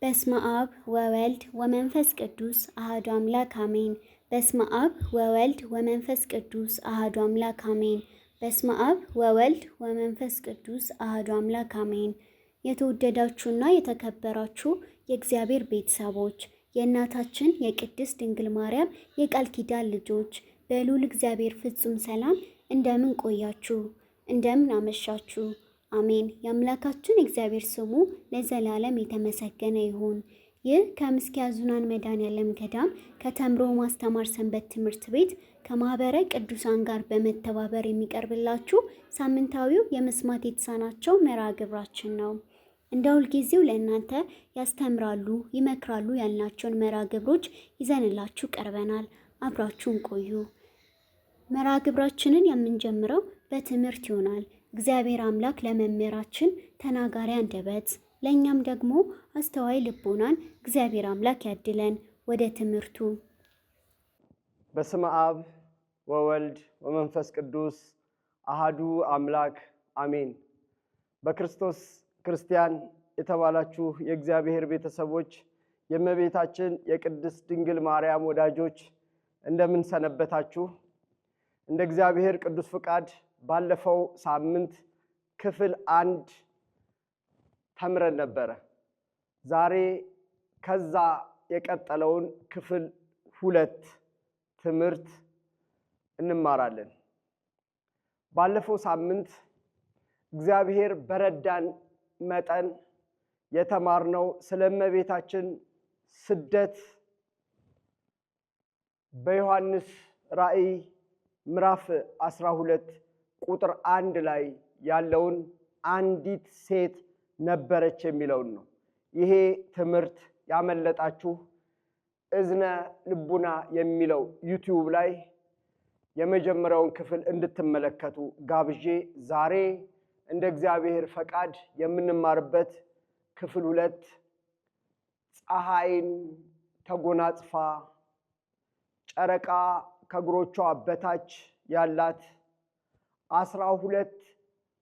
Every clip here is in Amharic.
በስመ አብ ወወልድ ወመንፈስ ቅዱስ አሐዱ አምላክ አሜን። በስመ አብ ወወልድ ወመንፈስ ቅዱስ አሐዱ አምላክ አሜን። በስመ አብ ወወልድ ወመንፈስ ቅዱስ አሐዱ አምላክ አሜን። የተወደዳችሁና የተከበራችሁ የእግዚአብሔር ቤተሰቦች የእናታችን የቅድስት ድንግል ማርያም የቃል ኪዳን ልጆች በልዑል እግዚአብሔር ፍጹም ሰላም እንደምን ቆያችሁ? እንደምን አመሻችሁ? አሜን። የአምላካችን እግዚአብሔር ስሙ ለዘላለም የተመሰገነ ይሁን። ይህ ከምስኪያ ኅዙናን መድኃኔዓለም ገዳም ከተምሮ ማስተማር ሰንበት ትምህርት ቤት ከማኅበረ ቅዱሳን ጋር በመተባበር የሚቀርብላችሁ ሳምንታዊው የመስማት የተሳናቸው መርሃ ግብራችን ነው። እንደ ሁልጊዜው ለእናንተ ያስተምራሉ፣ ይመክራሉ ያልናቸውን መርሃ ግብሮች ይዘንላችሁ ቀርበናል። አብራችሁን ቆዩ። መርሃ ግብራችንን የምንጀምረው በትምህርት ይሆናል። እግዚአብሔር አምላክ ለመምህራችን ተናጋሪ አንደበት ለእኛም ደግሞ አስተዋይ ልቦናን እግዚአብሔር አምላክ ያድለን። ወደ ትምህርቱ። በስመ አብ ወወልድ ወመንፈስ ቅዱስ አሐዱ አምላክ አሜን። በክርስቶስ ክርስቲያን የተባላችሁ የእግዚአብሔር ቤተሰቦች የእመቤታችን የቅድስት ድንግል ማርያም ወዳጆች እንደምን ሰነበታችሁ? እንደ እግዚአብሔር ቅዱስ ፍቃድ ባለፈው ሳምንት ክፍል 1 ተምረን ነበረ። ዛሬ ከዛ የቀጠለውን ክፍል 2 ትምህርት እንማራለን። ባለፈው ሳምንት እግዚአብሔር በረዳን መጠን የተማርነው ስለ እመቤታችን ስደት በዮሐንስ ራእይ ምዕራፍ 12 ቁጥር 1 ላይ ያለውን አንዲት ሴት ነበረች የሚለውን ነው። ይሄ ትምህርት ያመለጣችሁ እዝነ ልቡና የሚለው ዩቲዩብ ላይ የመጀመሪያውን ክፍል እንድትመለከቱ ጋብዤ ዛሬ እንደ እግዚአብሔር ፈቃድ የምንማርበት ክፍል 2 ፀሐይን ተጎናጽፋ ጨረቃ ከእግሮቿ በታች ያላት 12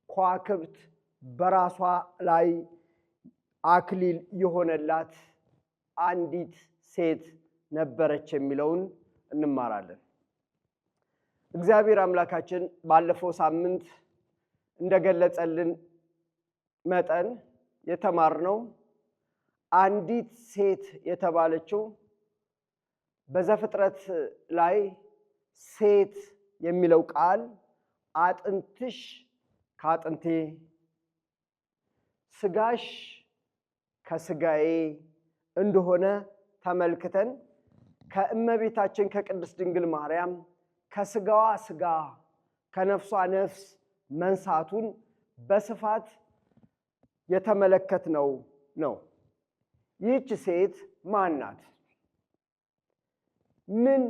ከዋክብት በራሷ ላይ አክሊል የሆነላት አንዲት ሴት ነበረች የሚለውን እንማራለን። እግዚአብሔር አምላካችን ባለፈው ሳምንት እንደገለጸልን መጠን የተማርነው አንዲት ሴት የተባለችው በዘፍጥረት ላይ ሴት የሚለው ቃል አጥንትሽ ከአጥንቴ ስጋሽ ከስጋዬ እንደሆነ ተመልክተን ከእመቤታችን ከቅድስት ድንግል ማርያም ከስጋዋ ስጋ ከነፍሷ ነፍስ መንሳቱን በስፋት የተመለከትነው ነው። ይህች ሴት ማን ናት? ምን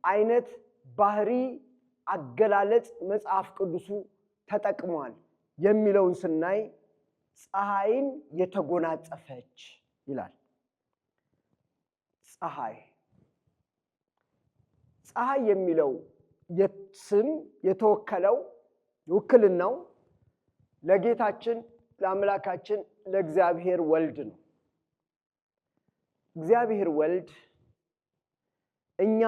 አይነት ባህሪ አገላለጽ መጽሐፍ ቅዱሱ ተጠቅሟል የሚለውን ስናይ ፀሐይን የተጎናጸፈች ይላል። ፀሐይ የሚለው ስም የተወከለው ውክልናው ለጌታችን ለአምላካችን ለእግዚአብሔር ወልድ ነው። እግዚአብሔር ወልድ እኛ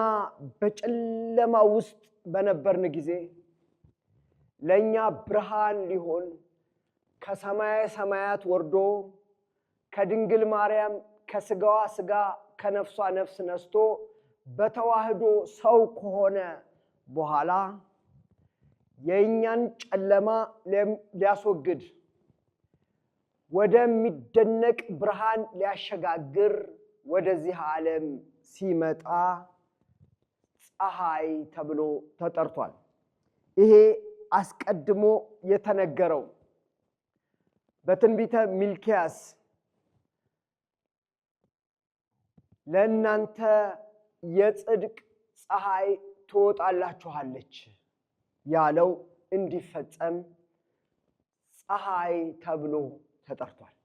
በጨለማ ውስጥ በነበርን ጊዜ ለኛ ብርሃን ሊሆን ከሰማየ ሰማያት ወርዶ ከድንግል ማርያም ከስጋዋ ስጋ ከነፍሷ ነፍስ ነስቶ በተዋህዶ ሰው ከሆነ በኋላ የኛን ጨለማ ሊያስወግድ ወደሚደነቅ ብርሃን ሊያሸጋግር ወደዚህ ዓለም ሲመጣ ፀሐይ ተብሎ ተጠርቷል። ይሄ አስቀድሞ የተነገረው በትንቢተ ሚልክያስ ለእናንተ የጽድቅ ፀሐይ ትወጣላችኋለች ያለው እንዲፈጸም ፀሐይ ተብሎ ተጠርቷል።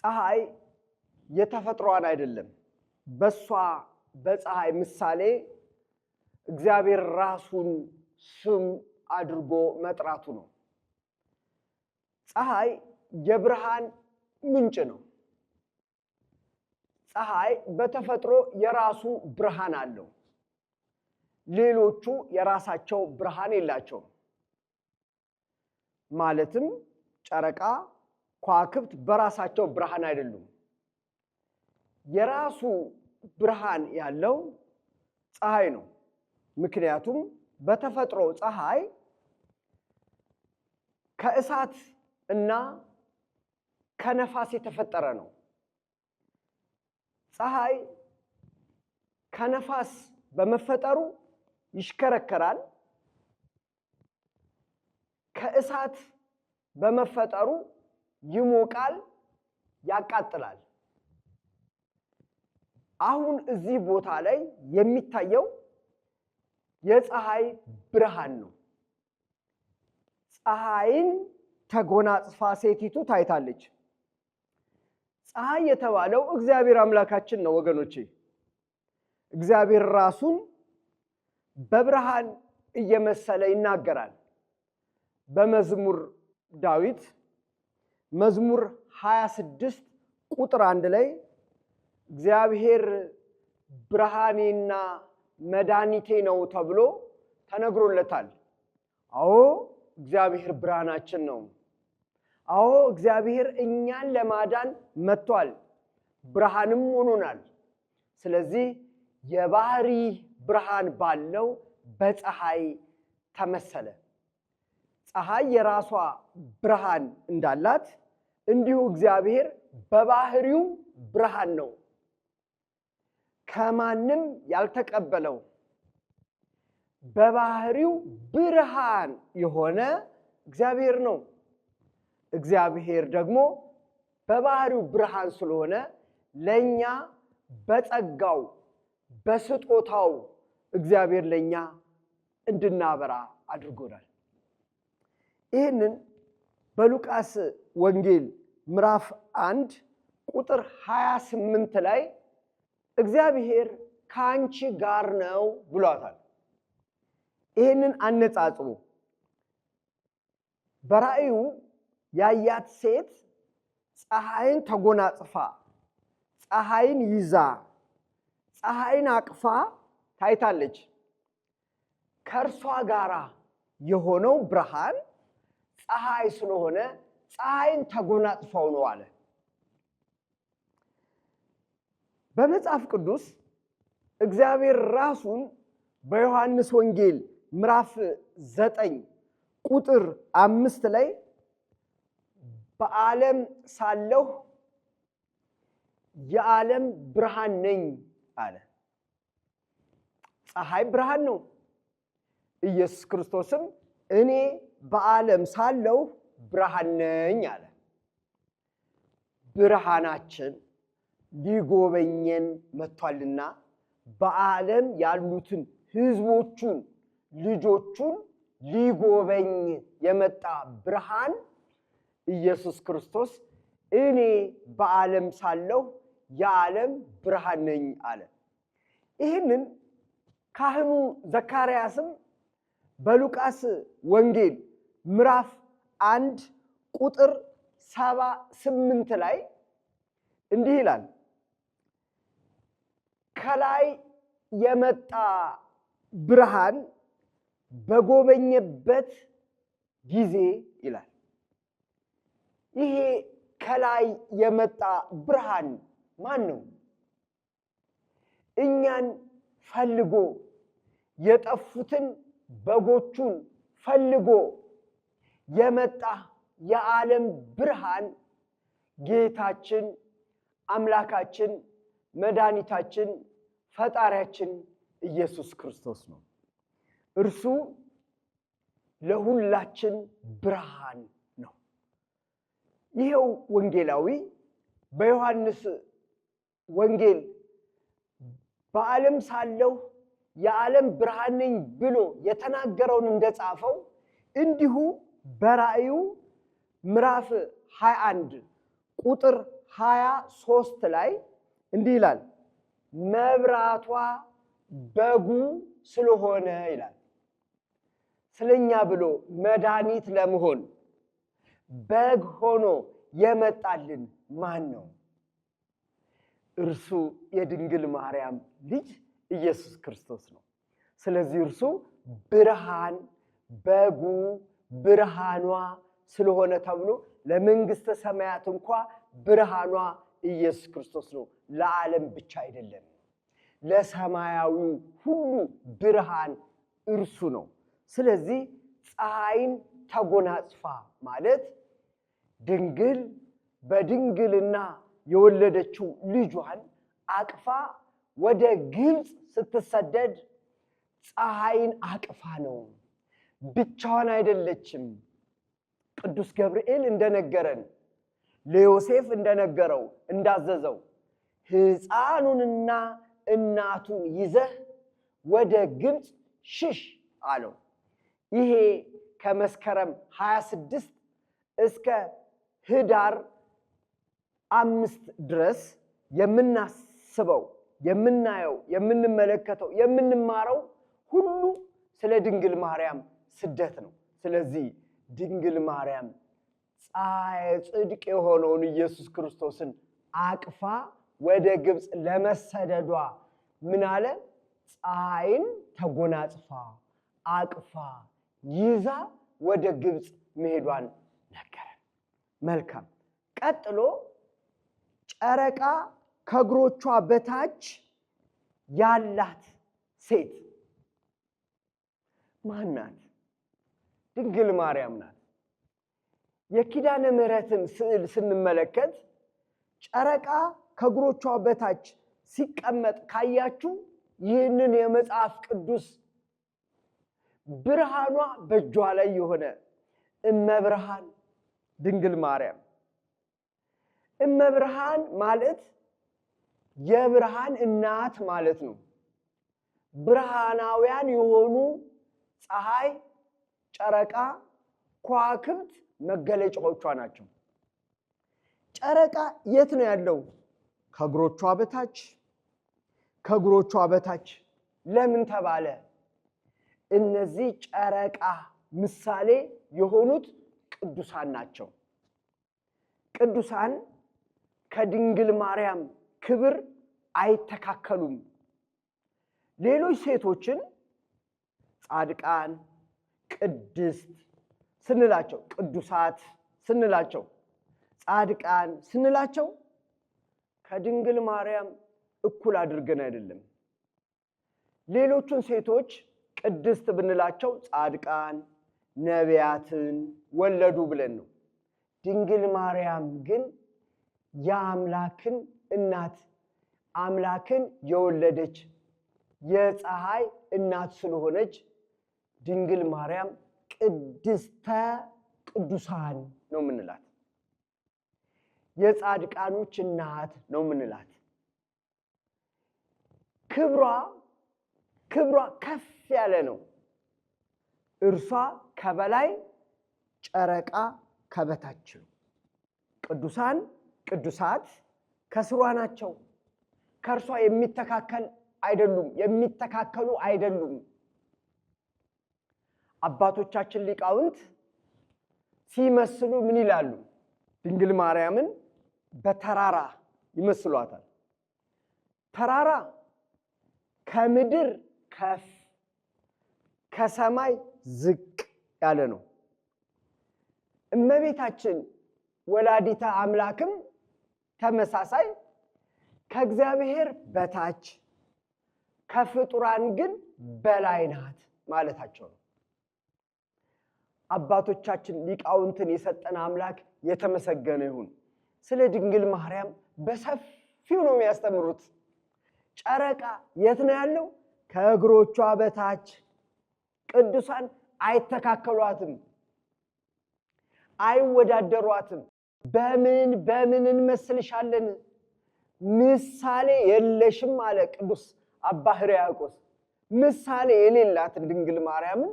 ፀሐይ የተፈጥሮዋን አይደለም፣ በሷ በፀሐይ ምሳሌ እግዚአብሔር ራሱን ስም አድርጎ መጥራቱ ነው። ፀሐይ የብርሃን ምንጭ ነው። ፀሐይ በተፈጥሮ የራሱ ብርሃን አለው። ሌሎቹ የራሳቸው ብርሃን የላቸውም። ማለትም ጨረቃ፣ ከዋክብት በራሳቸው ብርሃን አይደሉም። የራሱ ብርሃን ያለው ፀሐይ ነው። ምክንያቱም በተፈጥሮ ፀሐይ ከእሳት እና ከነፋስ የተፈጠረ ነው። ፀሐይ ከነፋስ በመፈጠሩ ይሽከረከራል። ከእሳት በመፈጠሩ ይሞቃል፣ ያቃጥላል። አሁን እዚህ ቦታ ላይ የሚታየው የፀሐይ ብርሃን ነው። ፀሐይን ተጎናጽፋ ሴቲቱ ታይታለች። ፀሐይ የተባለው እግዚአብሔር አምላካችን ነው ወገኖቼ። እግዚአብሔር ራሱን በብርሃን እየመሰለ ይናገራል። በመዝሙር ዳዊት መዝሙር 26 ቁጥር 1 ላይ እግዚአብሔር ብርሃኔና መድኃኒቴ ነው ተብሎ ተነግሮለታል። አዎ እግዚአብሔር ብርሃናችን ነው። አዎ እግዚአብሔር እኛን ለማዳን መጥቷል፣ ብርሃንም ሆኖናል። ስለዚህ የባህሪ ብርሃን ባለው በፀሐይ ተመሰለ። ፀሐይ የራሷ ብርሃን እንዳላት እንዲሁ እግዚአብሔር በባህሪው ብርሃን ነው። ከማንም ያልተቀበለው በባህሪው ብርሃን የሆነ እግዚአብሔር ነው። እግዚአብሔር ደግሞ በባህሪው ብርሃን ስለሆነ ለኛ በጸጋው በስጦታው እግዚአብሔር ለኛ እንድናበራ አድርጎናል። ይህንን በሉቃስ ወንጌል ምዕራፍ 1 ቁጥር 28 ላይ እግዚአብሔር ከአንቺ ጋር ነው ብሏታል። ይህንን አነጻጽሩ። በራእዩ ያያት ሴት ፀሐይን ተጎናጽፋ፣ ፀሐይን ይዛ፣ ፀሐይን አቅፋ ታይታለች። ከእርሷ ጋር የሆነው ብርሃን ፀሐይ ስለሆነ ፀሐይን ተጎናጽፈው ነው አለ። በመጽሐፍ ቅዱስ እግዚአብሔር ራሱን በዮሐንስ ወንጌል ምዕራፍ 9 ቁጥር 5 ላይ በዓለም ሳለሁ የዓለም ብርሃን ነኝ አለ። ፀሐይ ብርሃን ነው። ኢየሱስ ክርስቶስም እኔ በዓለም ሳለሁ ብርሃን ነኝ አለ። ብርሃናችን ሊጎበኘን መጥቷልና በዓለም ያሉትን ሕዝቦቹን ልጆቹን ሊጎበኝ የመጣ ብርሃን ኢየሱስ ክርስቶስ እኔ በዓለም ሳለሁ የዓለም ብርሃን ነኝ አለ። ይህንን ካህኑ ዘካርያስም በሉቃስ ወንጌል ምዕራፍ 1 ቁጥር 78 ላይ እንዲህ ይላል፣ ከላይ የመጣ ብርሃን በጎበኘበት ጊዜ ይላል። ይሄ ከላይ የመጣ ብርሃን ማን ነው? እኛን ፈልጎ የጠፉትን በጎቹን ፈልጎ የመጣ የዓለም ብርሃን ጌታችን አምላካችን መድኃኒታችን ፈጣሪያችን ኢየሱስ ክርስቶስ ነው። እርሱ ለሁላችን ብርሃን ነው። ይሄው ወንጌላዊ በዮሐንስ ወንጌል በዓለም ሳለሁ የዓለም ብርሃን ነኝ ብሎ የተናገረውን እንደጻፈው እንዲሁ በራእዩ ምዕራፍ 21 ቁጥር 23 ላይ እንዲህ ይላል፣ መብራቷ በጉ ስለሆነ ይላል። ስለኛ ብሎ መድኃኒት ለመሆን በግ ሆኖ የመጣልን ማን ነው? እርሱ የድንግል ማርያም ልጅ ኢየሱስ ክርስቶስ ነው። ስለዚህ እርሱ ብርሃን በጉ ብርሃኗ ስለሆነ ተብሎ ለመንግስተ ሰማያት እንኳ ብርሃኗ ኢየሱስ ክርስቶስ ነው። ለዓለም ብቻ አይደለም፣ ለሰማያዊ ሁሉ ብርሃን እርሱ ነው። ስለዚህ ፀሐይን ተጎናጽፋ ማለት ድንግል በድንግልና የወለደችው ልጇን አቅፋ ወደ ግብፅ ስትሰደድ ፀሐይን አቅፋ ነው። ብቻዋን አይደለችም። ቅዱስ ገብርኤል እንደነገረን ለዮሴፍ እንደነገረው እንዳዘዘው ሕፃኑንና እናቱን ይዘህ ወደ ግብፅ ሽሽ አለው። ይሄ ከመስከረም 26 እስከ ህዳር 5 ድረስ የምናስበው የምናየው የምንመለከተው የምንማረው ሁሉ ስለ ድንግል ማርያም ስደት ነው። ስለዚህ ድንግል ማርያም ፀሐየ ጽድቅ የሆነውን ኢየሱስ ክርስቶስን አቅፋ ወደ ግብፅ ለመሰደዷ ምን አለ? ፀሐይን ተጎናጽፋ አቅፋ ይዛ ወደ ግብፅ መሄዷን ነገረን። መልካም። ቀጥሎ ጨረቃ ከእግሮቿ በታች ያላት ሴት ማን ናት? ድንግል ማርያም ናት። የኪዳነ ምሕረትን ስዕል ስንመለከት ጨረቃ ከእግሮቿ በታች ሲቀመጥ ካያችሁ ይህንን የመጽሐፍ ቅዱስ ብርሃኗ በእጇ ላይ የሆነ እመብርሃን ድንግል ማርያም። እመብርሃን ማለት የብርሃን እናት ማለት ነው። ብርሃናውያን የሆኑ ፀሐይ፣ ጨረቃ፣ ከዋክብት መገለጫዎቿ ናቸው። ጨረቃ የት ነው ያለው? ከእግሮቿ በታች። ከእግሮቿ በታች ለምን ተባለ? እነዚህ ጨረቃ ምሳሌ የሆኑት ቅዱሳን ናቸው። ቅዱሳን ከድንግል ማርያም ክብር አይተካከሉም። ሌሎች ሴቶችን ጻድቃን፣ ቅድስት ስንላቸው፣ ቅዱሳት ስንላቸው፣ ጻድቃን ስንላቸው ከድንግል ማርያም እኩል አድርገን አይደለም። ሌሎቹን ሴቶች ቅድስት ብንላቸው ጻድቃን ነቢያትን ወለዱ ብለን ነው። ድንግል ማርያም ግን የአምላክን እናት አምላክን የወለደች የፀሐይ እናት ስለሆነች ድንግል ማርያም ቅድስተ ቅዱሳን ነው የምንላት። የጻድቃኖች እናት ነው የምንላት። ክብሯ ከፍ ያለ ነው። እርሷ ከበላይ ጨረቃ ከበታች ነው። ቅዱሳን ቅዱሳት ከስሯ ናቸው። ከእርሷ የሚተካከሉ አይደሉም። አባቶቻችን ሊቃውንት ሲመስሉ ምን ይላሉ? ድንግል ማርያምን በተራራ ይመስሏታል። ተራራ ከምድር ከፍ ከሰማይ ዝቅ ያለ ነው። እመቤታችን ወላዲተ አምላክም ተመሳሳይ ከእግዚአብሔር በታች ከፍጡራን ግን በላይ ናት ማለታቸው ነው። አባቶቻችን ሊቃውንትን የሰጠን አምላክ የተመሰገነ ይሁን። ስለ ድንግል ማርያም በሰፊው ነው የሚያስተምሩት። ጨረቃ የት ነው ያለው? ከእግሮቿ በታች። ቅዱሳን አይተካከሏትም፣ አይወዳደሯትም። በምን እንመስልሻለን? ምሳሌ የለሽም አለ ቅዱስ አባ ሕርያቆስ። ምሳሌ የሌላትን ድንግል ማርያምን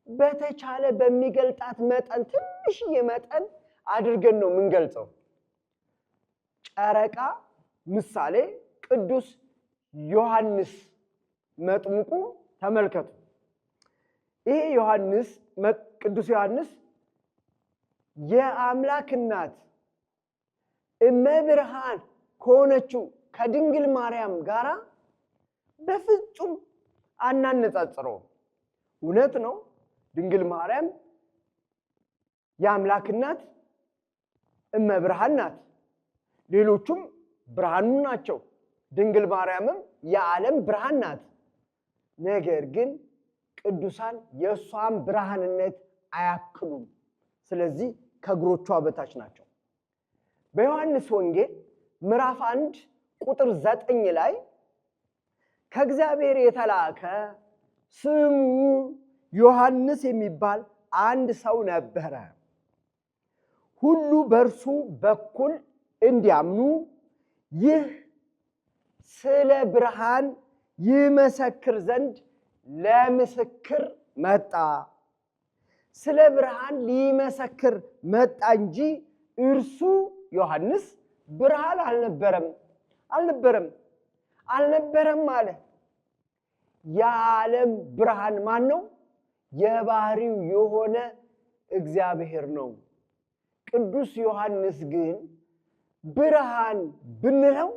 በተቻለ በሚገልጣት መጠን ትንሽዬ መጠን አድርገን ነው የምንገልጸው። ጨረቃ ምሳሌ ቅዱስ ዮሐንስ መጥምቁ ተመልከቱ። ይሄ ቅዱስ ዮሐንስ የአምላክ እናት እመብርሃን ከሆነችው ከድንግል ማርያም ጋራ በፍጹም አናነጻጽረውም። እውነት ነው፣ ድንግል ማርያም የአምላክ እናት እመብርሃን ናት። ሌሎቹም ብርሃኑ ናቸው። ድንግል ማርያምም የዓለም ብርሃን ናት። ነገር ግን ቅዱሳን የእሷን ብርሃንነት አያክሉም። ስለዚህ ከእግሮቿ በታች ናቸው። በዮሐንስ ወንጌል ምዕራፍ 1 ቁጥር 9 ላይ ከእግዚአብሔር የተላከ ስሙ ዮሐንስ የሚባል አንድ ሰው ነበረ። ሁሉ በእርሱ በኩል እንዲያምኑ ይህ ስለ ብርሃን ይመሰክር ዘንድ ለምስክር መጣ። ስለ ብርሃን ሊመሰክር መጣ እንጂ እርሱ ዮሐንስ ብርሃን አልነበረም አለ። የዓለም ብርሃን ማን ነው? የባህሪው የሆነ እግዚአብሔር ነው። ቅዱስ ዮሐንስ ግን ብርሃን ብንለው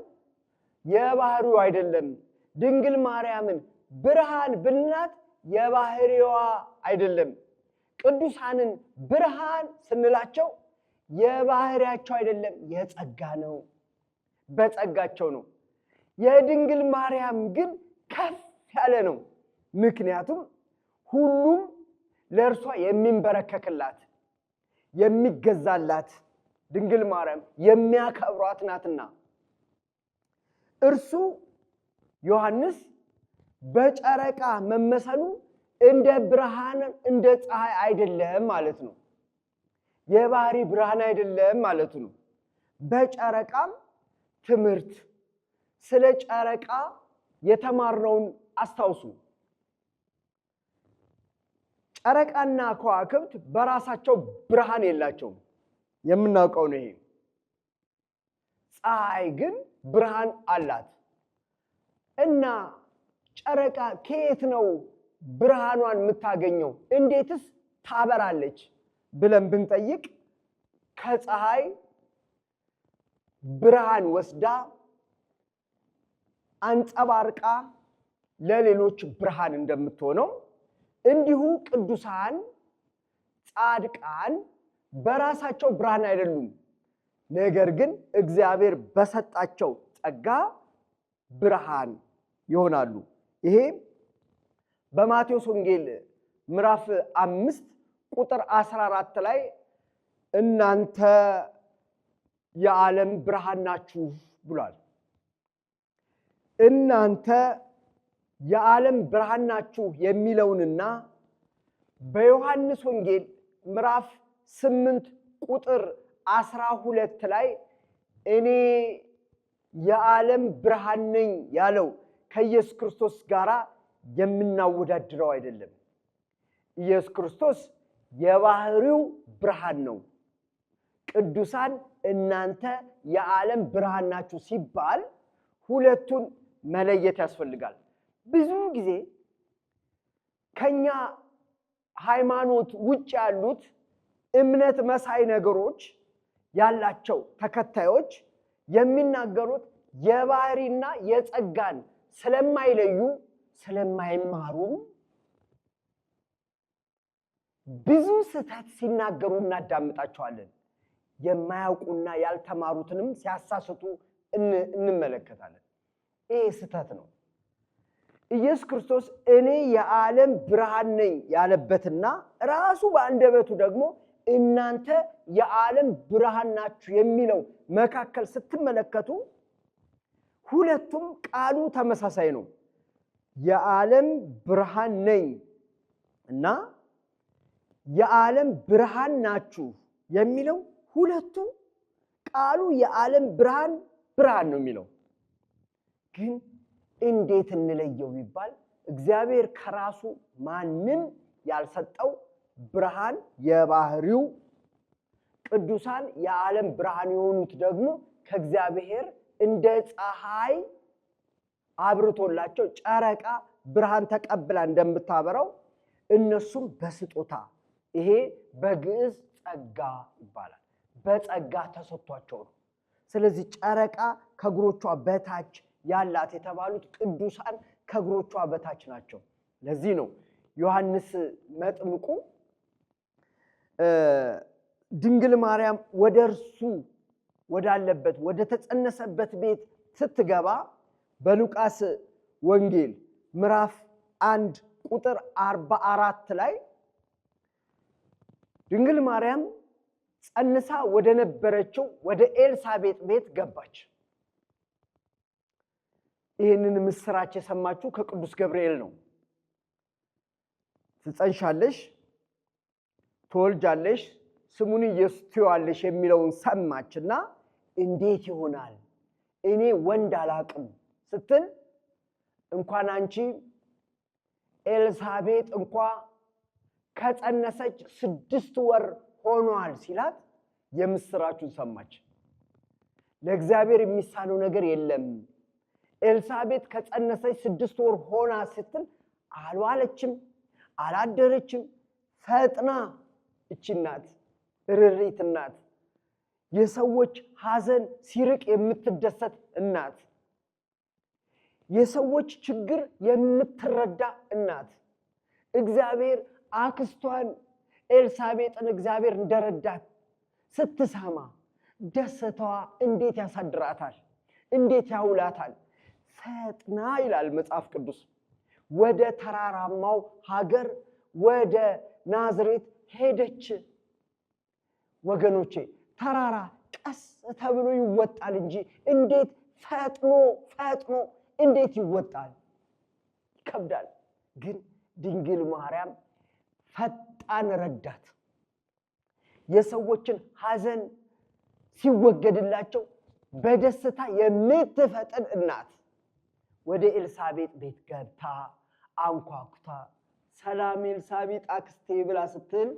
የባህሪው አይደለም። ድንግል ማርያምን ብርሃን ብንላት የባህሪዋ አይደለም። ቅዱሳንን ብርሃን ስንላቸው የባህሪያቸው አይደለም፣ የጸጋ ነው፣ በጸጋቸው ነው። የድንግል ማርያም ግን ከፍ ያለ ነው። ምክንያቱም ሁሉም ለእርሷ የሚንበረከክላት የሚገዛላት ድንግል ማርያም የሚያከብሯት ናትና። እርሱ ዮሐንስ በጨረቃ መመሰሉ እንደ ብርሃን እንደ ፀሐይ አይደለም ማለት ነው። የባህሪ ብርሃን አይደለም ማለት ነው። በጨረቃም ትምህርት ስለ ጨረቃ የተማርነውን አስታውሱ። ጨረቃና ከዋክብት በራሳቸው ብርሃን የላቸውም፣ የምናውቀው ነው ይሄ። ፀሐይ ግን ብርሃን አላት እና ጨረቃ ከየት ነው ብርሃኗን የምታገኘው? እንዴትስ ታበራለች ብለን ብንጠይቅ ከፀሐይ ብርሃን ወስዳ አንጸባርቃ ለሌሎች ብርሃን እንደምትሆነው እንዲሁ ቅዱሳን ጻድቃን በራሳቸው ብርሃን አይደሉም። ነገር ግን እግዚአብሔር በሰጣቸው ጸጋ ብርሃን ይሆናሉ። ይሄ በማቴዎስ ወንጌል ምዕራፍ 5 ቁጥር 14 ላይ እናንተ የዓለም ብርሃን ናችሁ ብሏል። እናንተ የዓለም ብርሃን ናችሁ የሚለውንና በዮሐንስ ወንጌል ምዕራፍ 8 ቁጥር 12 ላይ እኔ የዓለም ብርሃን ነኝ ያለው ከኢየሱስ ክርስቶስ ጋር የምናወዳድረው አይደለም። ኢየሱስ ክርስቶስ የባህሪው ብርሃን ነው። ቅዱሳን እናንተ የዓለም ብርሃን ናችሁ ሲባል ሁለቱን መለየት ያስፈልጋል። ብዙ ጊዜ ከኛ ሃይማኖት ውጭ ያሉት እምነት መሳይ ነገሮች ያላቸው ተከታዮች የሚናገሩት የባህሪና የጸጋን ስለማይለዩ ስለማይማሩ ብዙ ስህተት ሲናገሩ እናዳምጣቸዋለን። የማያውቁና ያልተማሩትንም ሲያሳስቱ እንመለከታለን። ይሄ ስህተት ነው። ኢየሱስ ክርስቶስ እኔ የዓለም ብርሃን ነኝ ያለበትና ራሱ በአንደበቱ ደግሞ እናንተ የዓለም ብርሃን ናችሁ የሚለው መካከል ስትመለከቱ ሁለቱም ቃሉ ተመሳሳይ ነው። የዓለም ብርሃን ነኝ እና የዓለም ብርሃን ናችሁ የሚለው ሁለቱ ቃሉ የዓለም ብርሃን ብርሃን ነው የሚለው። ግን እንዴት እንለየው ቢባል እግዚአብሔር ከራሱ ማንም ያልሰጠው ብርሃን የባህሪው፣ ቅዱሳን የዓለም ብርሃን የሆኑት ደግሞ ከእግዚአብሔር እንደ ፀሐይ አብርቶላቸው ጨረቃ ብርሃን ተቀብላ እንደምታበራው እነሱም በስጦታ ይሄ በግዕዝ ጸጋ ይባላል። በጸጋ ተሰጥቷቸው ነው። ስለዚህ ጨረቃ ከእግሮቿ በታች ያላት የተባሉት ቅዱሳን ከእግሮቿ በታች ናቸው። ለዚህ ነው ዮሐንስ መጥምቁ ድንግል ማርያም ወደ እርሱ ወዳለበት ወደ ተጸነሰበት ቤት ስትገባ በሉቃስ ወንጌል ምዕራፍ 1 ቁጥር 44 ላይ ድንግል ማርያም ጸንሳ ወደ ነበረችው ወደ ኤልሳቤጥ ቤት ገባች። ይህንን ምስራች የሰማችው ከቅዱስ ገብርኤል ነው። ትጸንሻለሽ፣ ትወልጃለሽ፣ ስሙን ኢየሱስ ትይዋለሽ የሚለውን ሰማችና እንዴት ይሆናል እኔ ወንድ አላቅም ስትል እንኳን አንቺ ኤልሳቤጥ እንኳ ከጸነሰች 6 ወር ሆኗል ሲላት የምስራቹን ሰማች። ለእግዚአብሔር የሚሳነው ነገር የለም። ኤልሳቤጥ ከጸነሰች 6 ወር ሆና ስትል አልዋለችም፣ አላደረችም። ፈጥና እቺ እናት ርሪት እናት፣ የሰዎች ሐዘን ሲርቅ የምትደሰት እናት፣ የሰዎች ችግር የምትረዳ እናት፣ እግዚአብሔር አክስቷን ኤልሳቤጥን እግዚአብሔር እንደረዳት ስትሰማ ደስታዋ እንዴት ያሳድራታል፣ እንዴት ያውላታል። ፈጥና ይላል መጽሐፍ ቅዱስ ወደ ተራራማው ሀገር ወደ ናዝሬት ሄደች። ወገኖቼ ተራራ ቀስ ተብሎ ይወጣል እንጂ እንዴት ፈጥኖ እንዴት ይወጣል? ይከብዳል። ግን ድንግል ማርያም ፈጣን ረዳት፣ የሰዎችን ሐዘን ሲወገድላቸው በደስታ የምትፈጥን እናት ወደ ኤልሳቤጥ ቤት ገብታ አንኳኩታ ሰላም ኤልሳቤጥ አክስቴ ብላ ስትል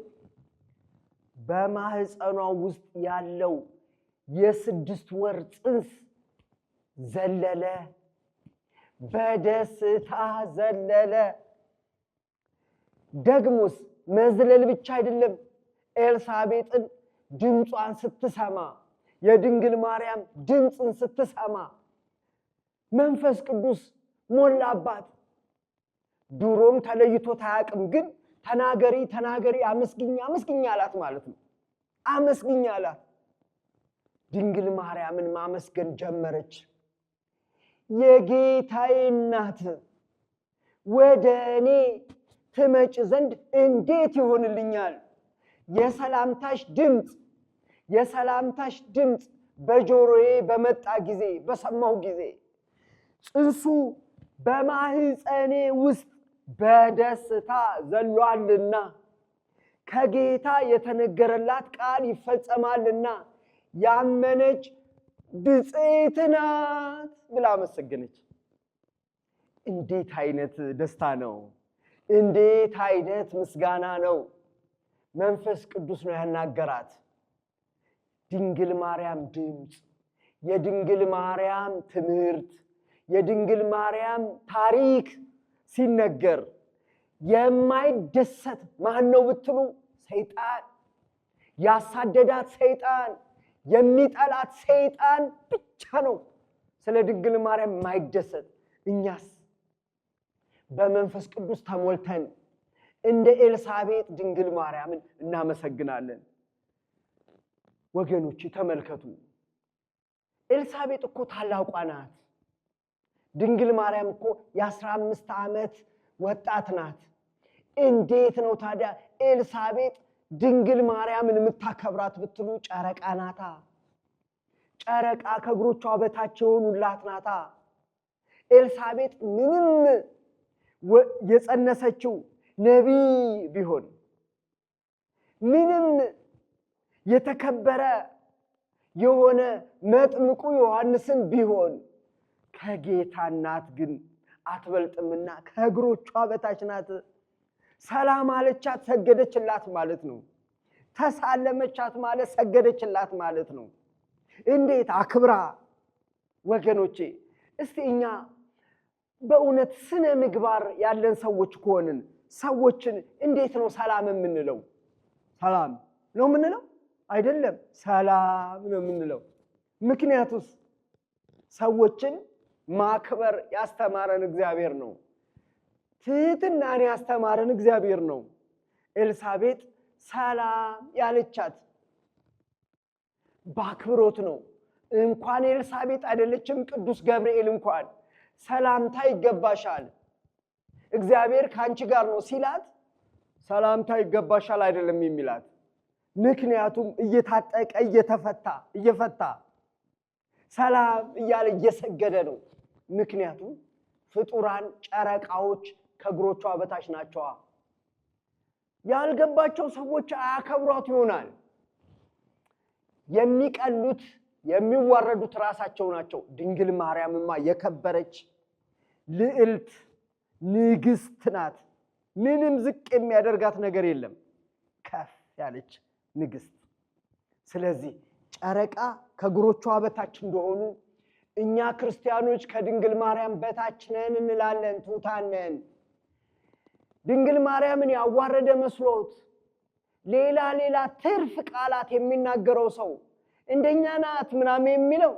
በማህፀኗ ውስጥ ያለው የ6 ወር ጽንስ ዘለለ፣ በደስታ ዘለለ። ደግሞስ መዝለል ብቻ አይደለም። ኤልሳቤጥን ድምጿን ስትሰማ የድንግል ማርያም ድምፅን ስትሰማ መንፈስ ቅዱስ ሞላባት። ድሮም ተለይቶት አያውቅም፣ ግን ተናገሪ አመስግኝ አላት ማለት ነው። አመስግኝ አላት። ድንግል ማርያምን ማመስገን ጀመረች። የጌታዬ እናት ወደ እኔ ትመጭ ዘንድ እንዴት ይሆንልኛል? የሰላምታሽ ድምፅ በጆሮዬ በመጣ ጊዜ በሰማሁ ጊዜ ጽንሱ በማህፀኔ ውስጥ በደስታ ዘሏልና ከጌታ የተነገረላት ቃል ይፈጸማልና ያመነች ብፅዕት ናት ብላ አመሰገነች። እንዴት አይነት ደስታ ነው! እንዴት አይነት ምስጋና ነው! መንፈስ ቅዱስ ነው ያናገራት። ድንግል ማርያም ድምፅ፣ የድንግል ማርያም ትምህርት፣ የድንግል ማርያም ታሪክ ሲነገር የማይደሰት ማን ነው ብትሉ ሰይጣን፣ ያሳደዳት ሰይጣን፣ የሚጠላት ሰይጣን ብቻ ነው ስለ ድንግል ማርያም የማይደሰት። እኛስ በመንፈስ ቅዱስ ተሞልተን እንደ ኤልሳቤጥ ድንግል ማርያምን እናመሰግናለን። ወገኖች ተመልከቱ፣ ኤልሳቤጥ እኮ ታላቋ ናት። ድንግል ማርያም እኮ የ15 ዓመት ወጣት ናት። እንዴት ነው ታዲያ ኤልሳቤጥ ድንግል ማርያምን የምታከብራት ብትሉ ጨረቃ ናታ። ጨረቃ ከእግሮቿ በታች የሆኑላት ናታ። ኤልሳቤጥ ምንም የጸነሰችው ነቢይ ቢሆን ምንም የተከበረ የሆነ መጥምቁ ዮሐንስን ቢሆን ከጌታ እናት ግን አትበልጥምና ከእግሮቿ በታች ናት። ሰላም አለቻት፣ ሰገደችላት ማለት ነው። ተሳለመቻት ማለት ሰገደችላት ማለት ነው። እንዴት አክብራ! ወገኖቼ እስቲ እኛ በእውነት ስነ ምግባር ያለን ሰዎች ከሆንን ሰዎችን እንዴት ነው ሰላም የምንለው? ሰላም ነው የምንለው? አይደለም፣ ሰላም ነው የምንለው። ምክንያቱስ ሰዎችን ማክበር ያስተማረን እግዚአብሔር ነው። ትህትናን ያስተማረን እግዚአብሔር ነው። ኤልሳቤጥ ሰላም ያለቻት በአክብሮት ነው። እንኳን ኤልሳቤጥ አይደለችም፣ ቅዱስ ገብርኤል እንኳን ሰላምታ ይገባሻል፣ እግዚአብሔር ካንቺ ጋር ነው ሲላት ሰላምታ ይገባሻል አይደለም የሚላት። ምክንያቱም እየታጠቀ እየፈታ ሰላም እያለ እየሰገደ ነው። ምክንያቱም ፍጡራን ጨረቃዎች ከእግሮቿ በታች ናቸው። ያልገባቸው ሰዎች አያከብሯት ይሆናል። የሚቀሉት የሚዋረዱት ራሳቸው ናቸው። ድንግል ማርያምማ የከበረች ልዕልት ንግስት ናት። ምንም ዝቅ የሚያደርጋት ነገር የለም። ከፍ ያለች ንግስት። ስለዚህ ጨረቃ ከእግሮቿ በታች እንደሆኑ እኛ ክርስቲያኖች ከድንግል ማርያም በታች ነን እንላለን፣ ትሑታን ነን። ድንግል ማርያምን ያዋረደ መስሎት ሌላ ትርፍ ቃላት የሚናገረው ሰው እንደኛ ናት ምናምን የሚለው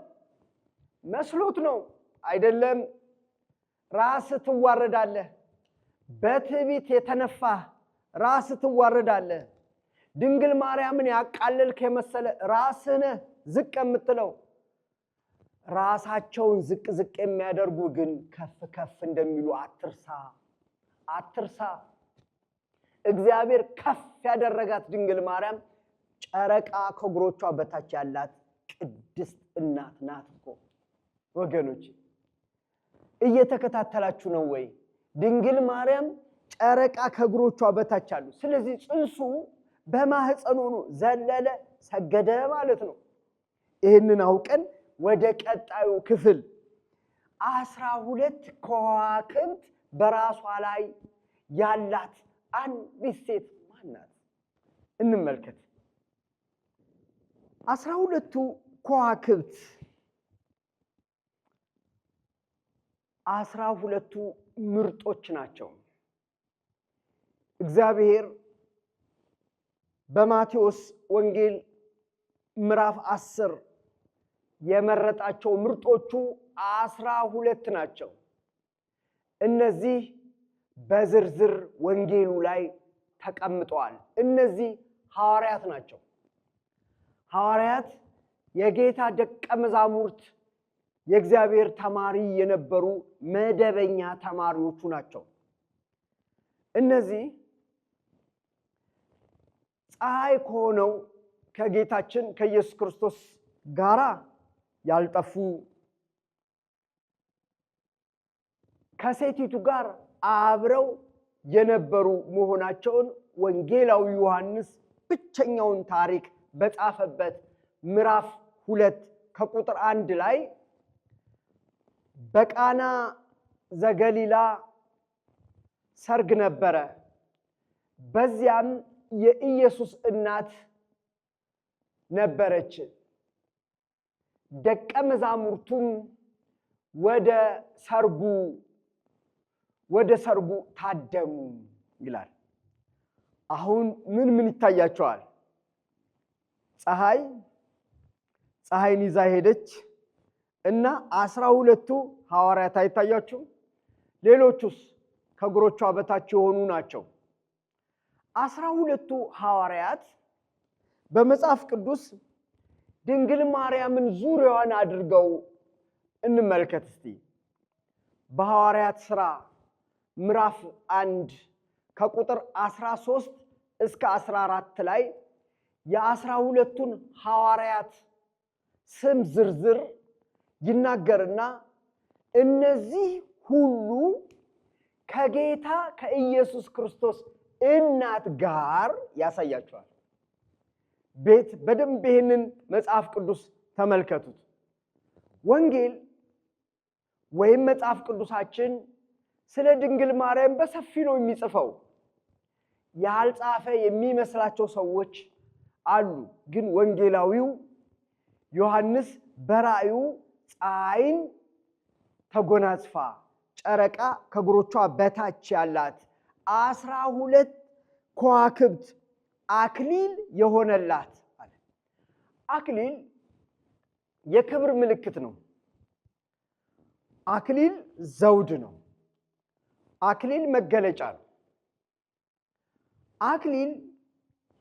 መስሎት ነው። አይደለም። ራስ ትዋረዳለህ። በትዕቢት የተነፋህ ራስ ትዋረዳለህ። ድንግል ማርያምን ያቃለልክ የመሰለ ራስህ ነህ ዝቅ የምትለው። ራሳቸውን ዝቅ የሚያደርጉ ግን ከፍ እንደሚሉ አትርሳ። እግዚአብሔር ከፍ ያደረጋት ድንግል ማርያም ጨረቃ ከእግሮቿ በታች ያላት ቅድስት እናት ናት እኮ። ወገኖች እየተከታተላችሁ ነው ወይ? ድንግል ማርያም ጨረቃ ከእግሮቿ በታች አሉ። ስለዚህ ጽንሱ በማህፀን ሆኖ ዘለለ ሰገደ ማለት ነው። ይህንን አውቀን ወደ ቀጣዩ ክፍል 12 ከዋክብት በራሷ ላይ ያላት አንዲት ሴት ማናት እንመልከት። 12ቱ ከዋክብት 12ቱ ምርጦች ናቸው። እግዚአብሔር በማቴዎስ ወንጌል ምዕራፍ 10 የመረጣቸው ምርጦቹ 12 ናቸው። እነዚህ በዝርዝር ወንጌሉ ላይ ተቀምጠዋል። እነዚህ ሐዋርያት ናቸው። ሐዋርያት የጌታ ደቀ መዛሙርት፣ የእግዚአብሔር ተማሪ የነበሩ መደበኛ ተማሪዎቹ ናቸው። እነዚህ ፀሐይ ከሆነው ከጌታችን ከኢየሱስ ክርስቶስ ጋራ ያልጠፉ፣ ከሴቲቱ ጋር አብረው የነበሩ መሆናቸውን ወንጌላዊ ዮሐንስ ብቸኛውን ታሪክ በጻፈበት ምዕራፍ 2 ከቁጥር 1 ላይ በቃና ዘገሊላ ሰርግ ነበረ፣ በዚያም የኢየሱስ እናት ነበረች፣ ደቀ መዛሙርቱም ወደ ሰርጉ ታደሙ ይላል። አሁን ምን ይታያቸዋል? ፀሐይን ይዛ ሄደች እና 12ቱ ሐዋርያት አይታያችሁም? ሌሎቹስ ከእግሮቿ በታች የሆኑ ናቸው። 12ቱ ሐዋርያት በመጽሐፍ ቅዱስ ድንግል ማርያምን ዙሪያዋን አድርገው እንመልከት እስቲ። በሐዋርያት ሥራ ምዕራፍ 1 ከቁጥር 13 እስከ 14 ላይ የ12ቱን ሐዋርያት ስም ዝርዝር ይናገርና እነዚህ ሁሉ ከጌታ ከኢየሱስ ክርስቶስ እናት ጋር ያሳያቸዋል። በደንብ ይህንን መጽሐፍ ቅዱስ ተመልከቱት። ወንጌል ወይም መጽሐፍ ቅዱሳችን ስለ ድንግል ማርያም በሰፊ ነው የሚጽፈው። ያልጻፈ የሚመስላቸው ሰዎች አሉ። ግን ወንጌላዊው ዮሐንስ በራእዩ ፀሐይን ተጎናጽፋ ጨረቃ ከእግሮቿ በታች ያላት 12 ከዋክብት አክሊል የሆነላት አለ። አክሊል የክብር ምልክት ነው። አክሊል ዘውድ ነው። አክሊል መገለጫ ነው።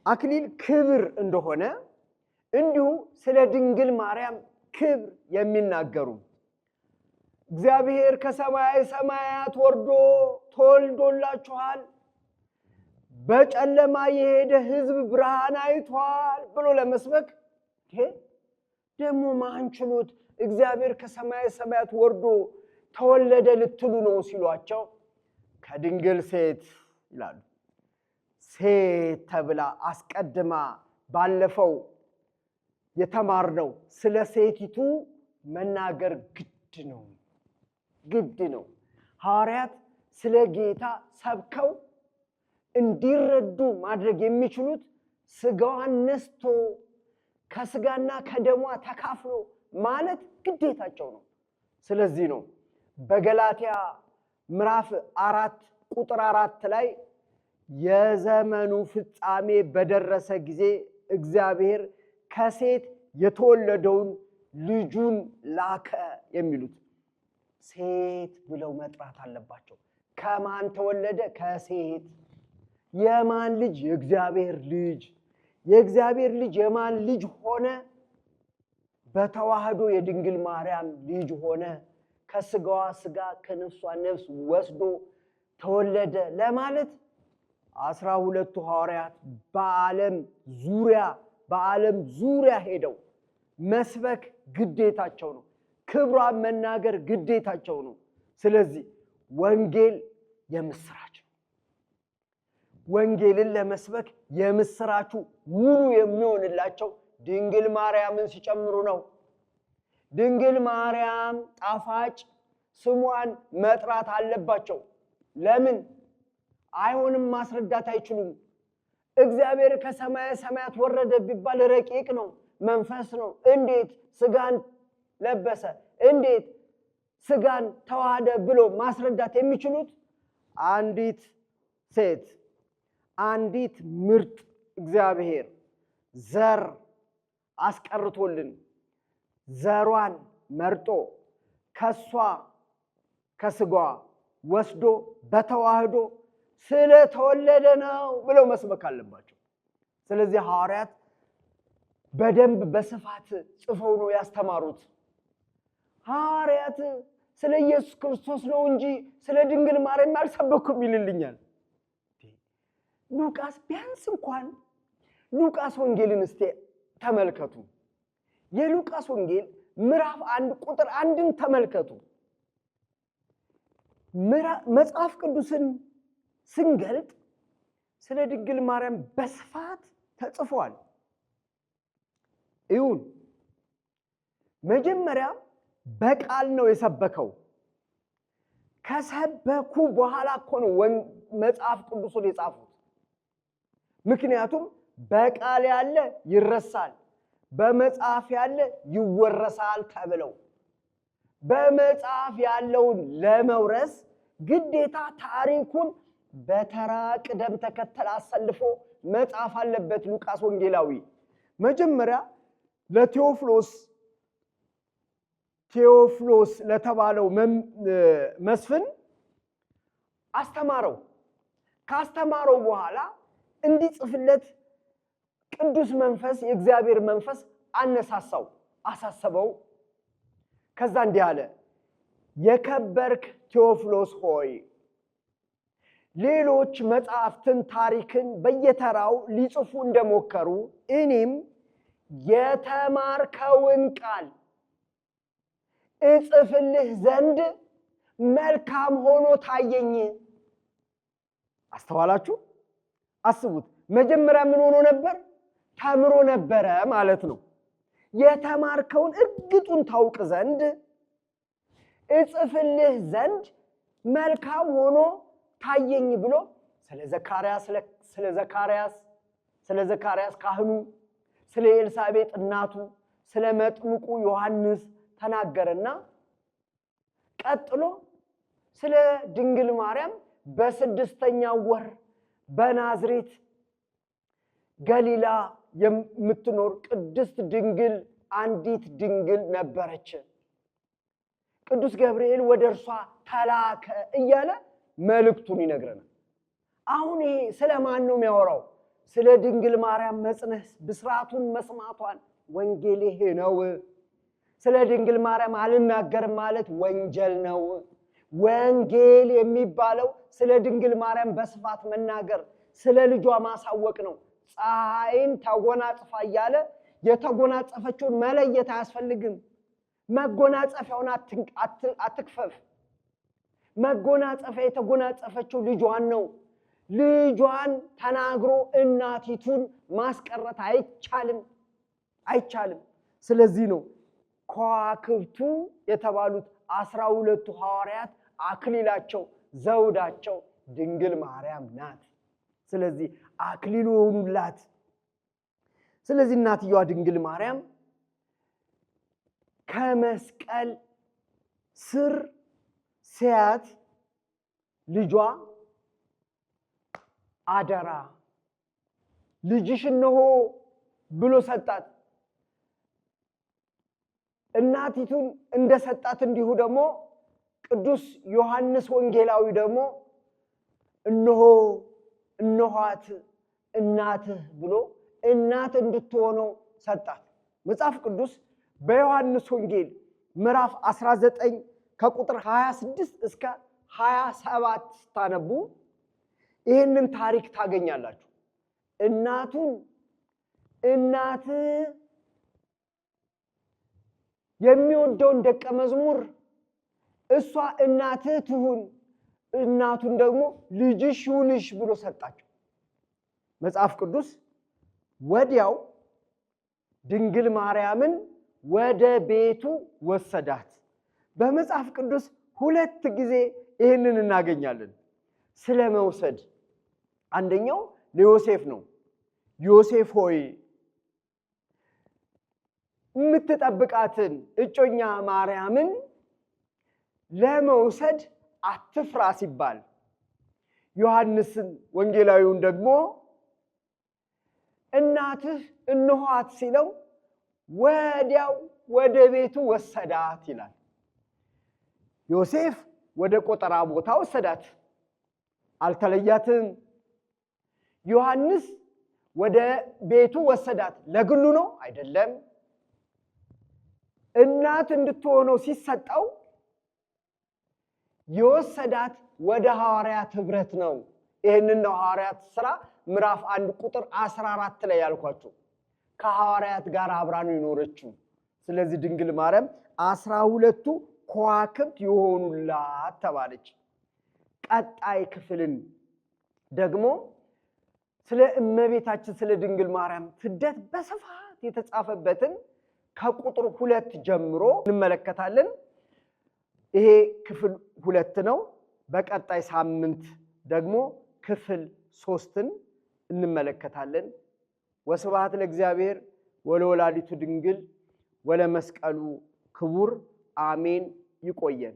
አክሊል ክብር እንደሆነ እንዲሁ ስለ ድንግል ማርያም ክብር የሚናገሩ እግዚአብሔር ከሰማይ ሰማያት ወርዶ ተወልዶላችኋል፣ በጨለማ የሄደ ሕዝብ ብርሃን አይቷል ብሎ ለመስበክ ደግሞ ማን ችሎት እግዚአብሔር ከሰማይ ሰማያት ወርዶ ተወለደ ልትሉ ነው ሲሏቸው ከድንግል ሴት ይላሉ። ሴት ተብላ አስቀድማ ባለፈው የተማርነው ስለ ሴቲቱ መናገር ግድ ነው። ሐዋርያት ስለ ጌታ ሰብከው እንዲረዱ ማድረግ የሚችሉት ስጋዋን ነስቶ ከስጋና ከደሟ ተካፍሎ ማለት ግዴታቸው ነው። ስለዚህ ነው በገላትያ ምዕራፍ 4 ቁጥር 4 ላይ የዘመኑ ፍጻሜ በደረሰ ጊዜ እግዚአብሔር ከሴት የተወለደውን ልጁን ላከ የሚሉት። ሴት ብለው መጥራት አለባቸው። ከማን ተወለደ? ከሴት። የማን ልጅ? የእግዚአብሔር ልጅ። የእግዚአብሔር ልጅ የማን ልጅ ሆነ? በተዋህዶ የድንግል ማርያም ልጅ ሆነ። ከስጋዋ ስጋ ከነፍሷ ነፍስ ወስዶ ተወለደ ለማለት 12ቱ ሐዋርያት በዓለም ዙሪያ ሄደው መስበክ ግዴታቸው ነው። ክብሯን መናገር ግዴታቸው ነው። ስለዚህ ወንጌል የምስራች ነው። ወንጌልን ለመስበክ የምስራቹ ሙሉ የሚሆንላቸው ድንግል ማርያምን ሲጨምሩ ነው። ድንግል ማርያም ጣፋጭ ስሟን መጥራት አለባቸው። ለምን? አይሆንም፣ ማስረዳት አይችሉም። እግዚአብሔር ከሰማየ ሰማያት ወረደ ቢባል ረቂቅ ነው፣ መንፈስ ነው። እንዴት ስጋን ለበሰ? እንዴት ስጋን ተዋሃደ ብሎ ማስረዳት የሚችሉት አንዲት ሴት፣ አንዲት ምርጥ እግዚአብሔር ዘር አስቀርቶልን ዘሯን መርጦ ከሷ ከስጋዋ ወስዶ በተዋህዶ ስለተወለደ ነው ብለው መስበክ አለባቸው። ስለዚህ ሐዋርያት በደንብ በስፋት ጽፈው ነው ያስተማሩት። ሐዋርያት ስለ ኢየሱስ ክርስቶስ ነው እንጂ ስለ ድንግል ማርያም አልሰበኩም ይልልኛል። ሉቃስ ቢያንስ እንኳን ሉቃስ ወንጌልን እስቲ ተመልከቱ። የሉቃስ ወንጌል ምዕራፍ 1 ቁጥር 1ን ተመልከቱ። መጽሐፍ ቅዱስን ስንገልጥ ስለ ድንግል ማርያም በስፋት ተጽፏል። ይሁን መጀመሪያ በቃል ነው የሰበከው። ከሰበኩ በኋላ እኮ ነው መጽሐፍ ቅዱስን የጻፉት። ምክንያቱም በቃል ያለ ይረሳል፣ በመጽሐፍ ያለ ይወረሳል ተብለው በመጽሐፍ ያለውን ለመውረስ ግዴታ ታሪኩን በተራ ቅደም ተከተል አሰልፎ መጽሐፍ አለበት ሉቃስ ወንጌላዊ። መጀመሪያ ቴዎፍሎስ ለተባለው መስፍን አስተማረው። ካስተማረው በኋላ እንዲጽፍለት ቅዱስ መንፈስ የእግዚአብሔር መንፈስ አነሳሳው፣ አሳሰበው። ከዛ እንዲህ አለ፣ የከበርክ ቴዎፍሎስ ሆይ ሌሎች መጽሐፍትን ታሪክን በየተራው ሊጽፉ እንደሞከሩ እኔም የተማርከውን ቃል እጽፍልህ ዘንድ መልካም ሆኖ ታየኝ። አስተዋላችሁ? አስቡት። መጀመሪያ ምን ሆኖ ነበር? ተምሮ ነበረ ማለት ነው። የተማርከውን እርግጡን ታውቅ ዘንድ እጽፍልህ ዘንድ መልካም ሆኖ ታየኝ ብሎ ስለ ዘካርያስ ካህኑ፣ ስለ ኤልሳቤጥ እናቱ፣ ስለ መጥምቁ ዮሐንስ ተናገረና ቀጥሎ ስለ ድንግል ማርያም በ6ኛው ወር በናዝሬት ገሊላ የምትኖር ቅድስት ድንግል አንዲት ድንግል ነበረች። ቅዱስ ገብርኤል ወደ እርሷ ተላከ እያለ መልእክቱን ይነግረናል። አሁን ይሄ ስለማን ነው የሚያወራው? ስለ ድንግል ማርያም መጽነስ ብስራቱን መስማቷን ወንጌል ይሄ ነው። ስለ ድንግል ማርያም አልናገርም ማለት ወንጀል ነው። ወንጌል የሚባለው ስለ ድንግል ማርያም በስፋት መናገር፣ ስለ ልጇ ማሳወቅ ነው። ፀሐይን ተጎናጽፋ እያለ የተጎናጸፈችውን መለየት አያስፈልግም። መጎናጸፊያውን አትክፈፍ። መጎናጸፊያ የተጎናጸፈችው ልጇን ነው። ልጇን ተናግሮ እናቲቱን ማስቀረት አይቻልም። ስለዚህ ነው ከዋክብቱ የተባሉት 12ቱ ሐዋርያት አክሊላቸው ዘውዳቸው ድንግል ማርያም ናት። ስለዚህ አክሊሉ ሆኑላት። ስለዚህ እናትየዋ ድንግል ማርያም ከመስቀል ስር ሲያት ልጇ አደራ ልጅሽ እነሆ ብሎ ሰጣት። እናቲቱን እንደሰጣት እንዲሁ ደግሞ ቅዱስ ዮሐንስ ወንጌላዊ ደግሞ እነኋት እናትህ ብሎ እናት እንድትሆነው ሰጣት። መጽሐፍ ቅዱስ በዮሐንስ ወንጌል ምዕራፍ 19 ከቁጥር 26 እስከ 27 ታነቡ ይህንን ታሪክ ታገኛላችሁ። እናቱን እናት የሚወደውን ደቀ መዝሙር እሷ እናትህ ትሁን፣ እናቱን ደግሞ ልጅሽ ይሁንሽ ብሎ ሰጣቸው። መጽሐፍ ቅዱስ ወዲያው ድንግል ማርያምን ወደ ቤቱ ወሰዳት። በመጽሐፍ ቅዱስ 2 ጊዜ ይህንን እናገኛለን ስለ መውሰድ። አንደኛው ለዮሴፍ ነው። ዮሴፍ ሆይ የምትጠብቃትን እጮኛ ማርያምን ለመውሰድ አትፍራ ሲባል፣ ዮሐንስን ወንጌላዊውን ደግሞ እናትህ እነኋት ሲለው ወዲያው ወደ ቤቱ ወሰዳት ይላል። ዮሴፍ ወደ ቆጠራ ቦታ ወሰዳት፣ አልተለያትም። ዮሐንስ ወደ ቤቱ ወሰዳት፣ ለግሉ ነው አይደለም። እናት እንድትሆነው ሲሰጠው የወሰዳት ወደ ሐዋርያት ህብረት ነው። ይህንን ነው ሐዋርያት ሥራ ምዕራፍ 1 ቁጥር 14 ላይ ያልኳችሁ፣ ከሐዋርያት ጋር አብራ ነው የኖረችው። ስለዚህ ድንግል ማርያም 12ቱ ከዋክብት የሆኑላት ተባለች። ቀጣይ ክፍልን ደግሞ ስለ እመቤታችን ስለ ድንግል ማርያም ስደት በስፋት የተጻፈበትን ከቁጥር 2 ጀምሮ እንመለከታለን። ይሄ ክፍል 2 ነው። በቀጣይ ሳምንት ደግሞ ክፍል 3ን እንመለከታለን። ወስብሐት ለእግዚአብሔር ወለወላዲቱ ድንግል ወለመስቀሉ ክቡር አሜን። ይቆየን።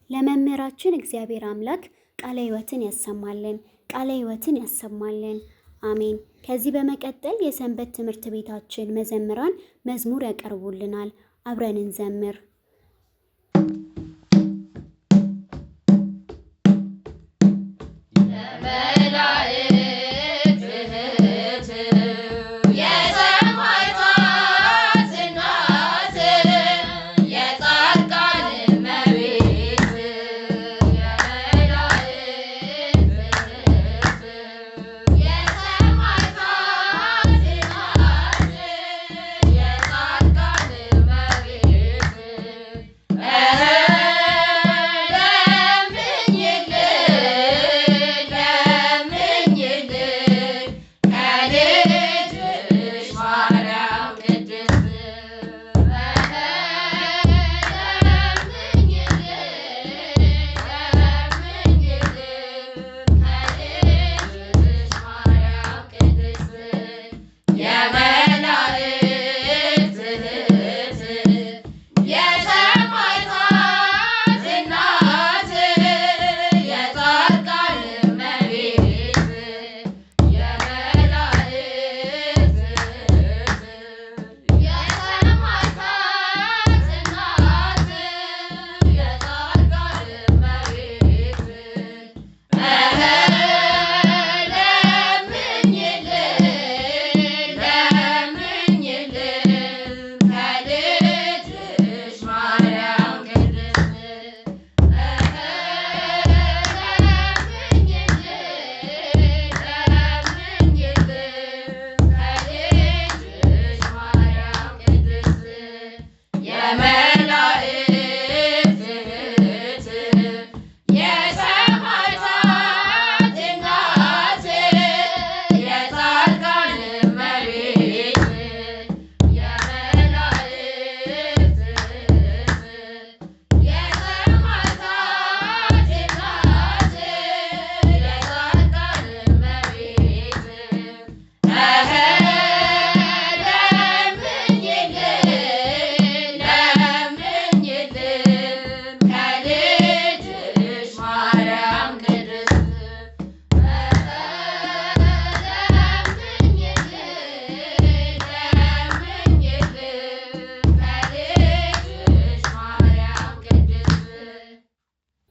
ለመምህራችን እግዚአብሔር አምላክ ቃለ ሕይወትን ያሰማልን፣ ቃለ ሕይወትን ያሰማልን። አሜን። ከዚህ በመቀጠል የሰንበት ትምህርት ቤታችን መዘምራን መዝሙር ያቀርቡልናል። አብረን እንዘምር።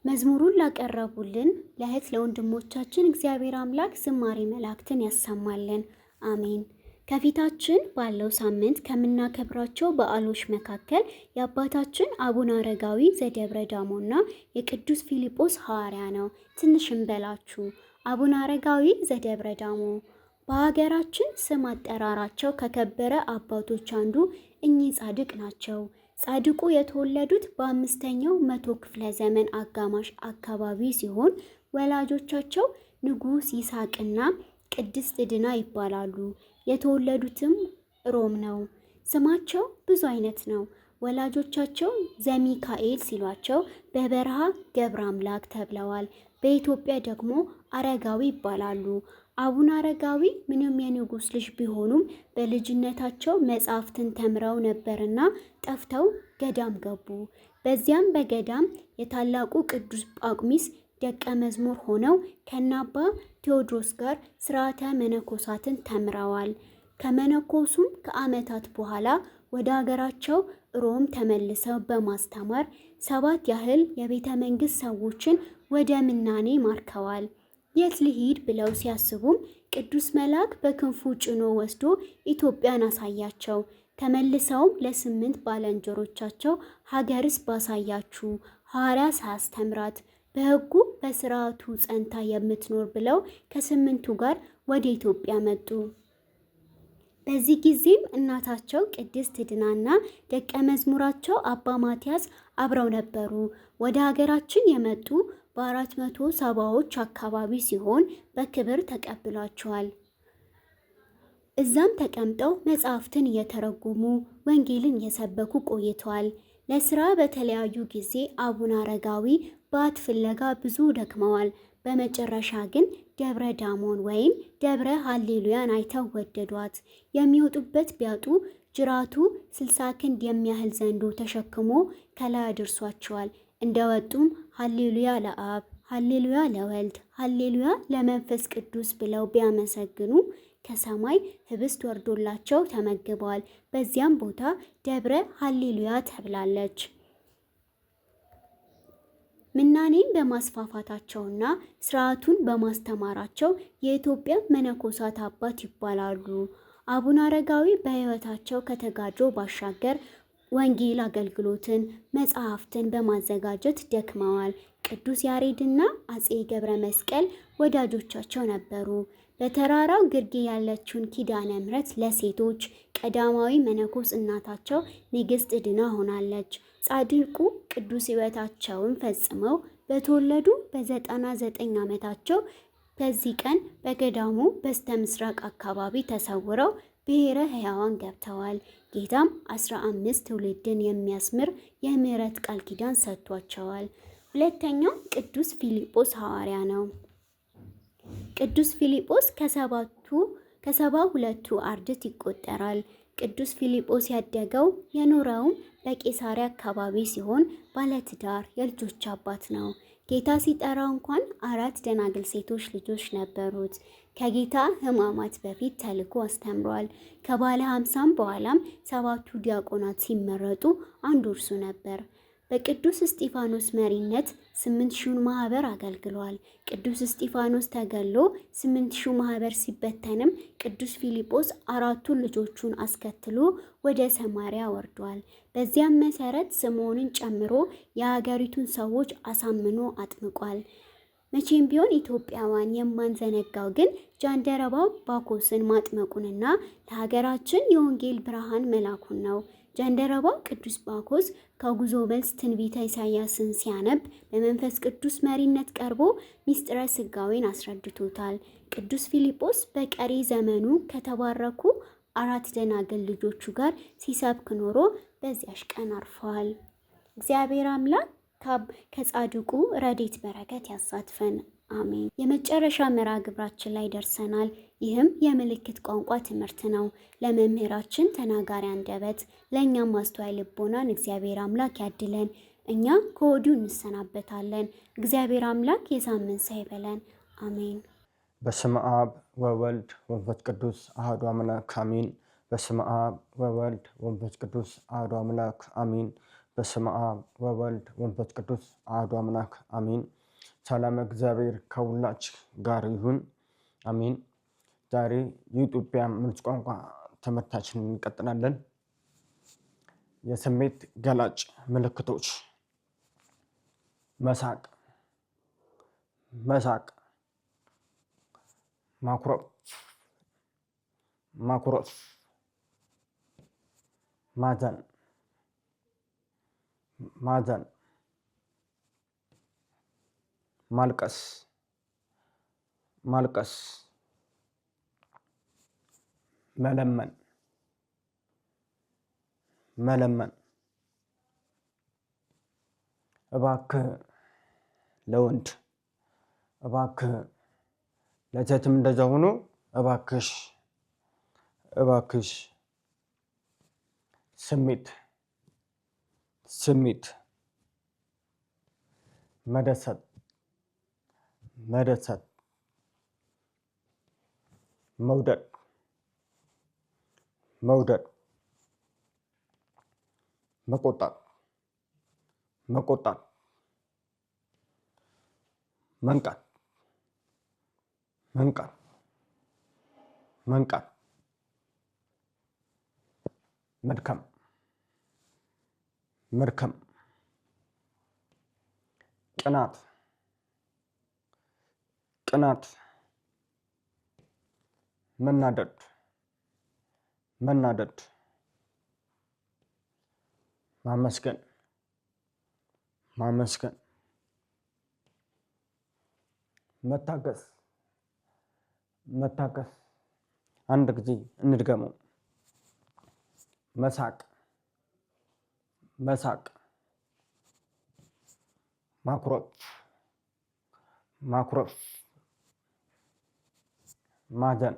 መዝሙሩን ላቀረቡልን ለእህት ለወንድሞቻችን እግዚአብሔር አምላክ ዝማሬ መላእክትን ያሰማልን፣ አሜን። ከፊታችን ባለው ሳምንት ከምናከብራቸው በዓሎች መካከል የአባታችን አቡነ አረጋዊ ዘደብረ ዳሞና የቅዱስ ፊልጶስ ሐዋርያ ነው። ትንሽ እንበላችሁ። አቡነ አረጋዊ ዘደብረ ዳሞ በሀገራችን ስም አጠራራቸው ከከበረ አባቶች አንዱ እኚህ ጻድቅ ናቸው። ጻድቁ የተወለዱት በ5ኛው መቶ ክፍለ ዘመን አጋማሽ አካባቢ ሲሆን ወላጆቻቸው ንጉሥ ይስሐቅና ቅድስት ዕድና ይባላሉ። የተወለዱትም ሮም ነው። ስማቸው ብዙ አይነት ነው። ወላጆቻቸው ዘሚካኤል ሲሏቸው በበረሃ ገብረ አምላክ ተብለዋል። በኢትዮጵያ ደግሞ አረጋዊ ይባላሉ። አቡነ አረጋዊ ምንም የንጉሥ ልጅ ቢሆኑም በልጅነታቸው መጻሕፍትን ተምረው ነበርና ጠፍተው ገዳም ገቡ። በዚያም በገዳም የታላቁ ቅዱስ ጳቁሚስ ደቀ መዝሙር ሆነው ከአባ ቴዎድሮስ ጋር ሥርዓተ መነኮሳትን ተምረዋል። ከመነኮሱም ከዓመታት በኋላ ወደ አገራቸው ሮም ተመልሰው በማስተማር 7 ያህል የቤተ መንግሥት ሰዎችን ወደ ምናኔ ማርከዋል። የት ልሂድ ብለው ሲያስቡም ቅዱስ መልአክ በክንፉ ጭኖ ወስዶ ኢትዮጵያን አሳያቸው። ተመልሰውም ለ8 ባልንጀሮቻቸው ሀገርስ ባሳያችሁ ሐዋርያ ሳያስተምራት በሕጉ በሥርዓቱ ጸንታ የምትኖር ብለው ከ8ቱ ጋር ወደ ኢትዮጵያ መጡ። በዚህ ጊዜም እናታቸው ቅድስት ዕድናና ደቀ መዝሙራቸው አባ ማትያስ አብረው ነበሩ። ወደ ሀገራችን የመጡ በ470ዎች አካባቢ ሲሆን በክብር ተቀብሏቸዋል። እዛም ተቀምጠው መጽሐፍትን እየተረጎሙ ወንጌልን እየሰበኩ ቆይተዋል። ለስራ በተለያዩ ጊዜ አቡነ አረጋዊ ባት ፍለጋ ብዙ ደክመዋል። በመጨረሻ ግን ደብረ ዳሞን ወይም ደብረ ሃሌሉያን አይተው ወደዷት። የሚወጡበት ቢያጡ ጅራቱ 60 ክንድ የሚያህል ዘንዶ ተሸክሞ ከላይ አድርሷቸዋል። እንደወጡም ሃሌሉያ ለአብ፣ ሃሌሉያ ለወልድ፣ ሃሌሉያ ለመንፈስ ቅዱስ ብለው ቢያመሰግኑ ከሰማይ ህብስት ወርዶላቸው ተመግበዋል። በዚያም ቦታ ደብረ ሃሌሉያ ተብላለች። ምናኔን በማስፋፋታቸውና ስርዓቱን በማስተማራቸው የኢትዮጵያ መነኮሳት አባት ይባላሉ። አቡነ አረጋዊ በሕይወታቸው ከተጋድሎ ባሻገር ወንጌል አገልግሎትን፣ መጽሐፍትን በማዘጋጀት ደክመዋል። ቅዱስ ያሬድና አጼ ገብረ መስቀል ወዳጆቻቸው ነበሩ። በተራራው ግርጌ ያለችውን ኪዳነ ምሕረት ለሴቶች ቀዳማዊ መነኮስ እናታቸው ንግሥት ዕድና ሆናለች። ጻድቁ ቅዱስ ሕይወታቸውን ፈጽመው በተወለዱ በ99 ዓመታቸው በዚህ ቀን በገዳሙ በስተ ምስራቅ አካባቢ ተሰውረው ብሔረ ሕያዋን ገብተዋል። ጌታም 15 ትውልድን የሚያስምር የምሕረት ቃል ኪዳን ሰጥቷቸዋል። ሁለተኛው ቅዱስ ፊልጶስ ሐዋርያ ነው። ቅዱስ ፊልጶስ ከ72ቱ አርድእት ይቆጠራል። ቅዱስ ፊልጶስ ያደገው የኖረውም በቄሳሪያ አካባቢ ሲሆን ባለትዳር የልጆች አባት ነው። ጌታ ሲጠራው እንኳን 4 ደናግል ሴቶች ልጆች ነበሩት። ከጌታ ሕማማት በፊት ተልኮ አስተምሯል። ከባለ 50 በኋላም 7ቱ ዲያቆናት ሲመረጡ አንዱ እርሱ ነበር። በቅዱስ እስጢፋኖስ መሪነት 8000 ማህበር አገልግሏል። ቅዱስ እስጢፋኖስ ተገሎ 8000 ማህበር ሲበተንም ቅዱስ ፊልጶስ 4ቱ ልጆቹን አስከትሎ ወደ ሰማርያ ወርዷል። በዚያም መሰረት ስምዖንን ጨምሮ የሀገሪቱን ሰዎች አሳምኖ አጥምቋል። መቼም ቢሆን ኢትዮጵያውያን የማንዘነጋው ግን ጃንደረባው ባኮስን ማጥመቁንና ለሀገራችን የወንጌል ብርሃን መላኩን ነው። ጃንደረባው ቅዱስ ባኮስ ከጉዞ መልስ ትንቢተ ኢሳያስን ሲያነብ በመንፈስ ቅዱስ መሪነት ቀርቦ ሚስጥረ ሥጋዌን አስረድቶታል። ቅዱስ ፊልጶስ በቀሪ ዘመኑ ከተባረኩ 4 ደናግል ልጆቹ ጋር ሲሰብክ ኖሮ በዚያሽ ቀን አርፈዋል። እግዚአብሔር አምላክ ከጻድቁ ረድኤት በረከት ያሳትፈን፣ አሜን። የመጨረሻ መርሃ ግብራችን ላይ ደርሰናል። ይህም የምልክት ቋንቋ ትምህርት ነው። ለመምህራችን ተናጋሪ አንደበት፣ ለእኛም ማስተዋይ ልቦናን እግዚአብሔር አምላክ ያድለን። እኛ ከወዲሁ እንሰናበታለን። እግዚአብሔር አምላክ የሳምንት ሰው ይበለን፣ አሜን። በስመ አብ ወወልድ ወመንፈስ ቅዱስ አሐዱ አምላክ አሜን። በስመ አብ ወወልድ ወመንፈስ ቅዱስ አሐዱ አምላክ አሜን። በስመ አብ ወወልድ ወመንፈስ ቅዱስ አሐዱ አምላክ አሜን። ሰላም እግዚአብሔር ከሁላችን ጋር ይሁን፣ አሜን። ዛሬ የኢትዮጵያ ምልክት ቋንቋ ትምህርታችንን እንቀጥላለን። የስሜት ገላጭ ምልክቶች። መሳቅ፣ መሳቅ፣ ማኩረፍ፣ ማኩረፍ፣ ማዘን፣ ማዘን፣ ማልቀስ፣ ማልቀስ፣ መለመን፣ መለመን። እባክህ ለወንድ፣ እባክህ ለሴትም እንደዛ ሆኖ እባክሽ፣ እባክሽ። ስሜት፣ ስሜት፣ መደሰት፣ መደሰት፣ መውደድ፣ መውደድ፣ መቆጣት፣ መቆጣት፣ መንቃት፣ መንቃት፣ መንቃት፣ መድከም፣ መድከም፣ ቅናት፣ ቅናት፣ መናደድ፣ መናደድ፣ ማመስገን፣ ማመስገን፣ መታገስ፣ መታገስ። አንድ ጊዜ እንድገመው። መሳቅ፣ መሳቅ፣ ማኩረፍ፣ ማኩረፍ፣ ማዘን፣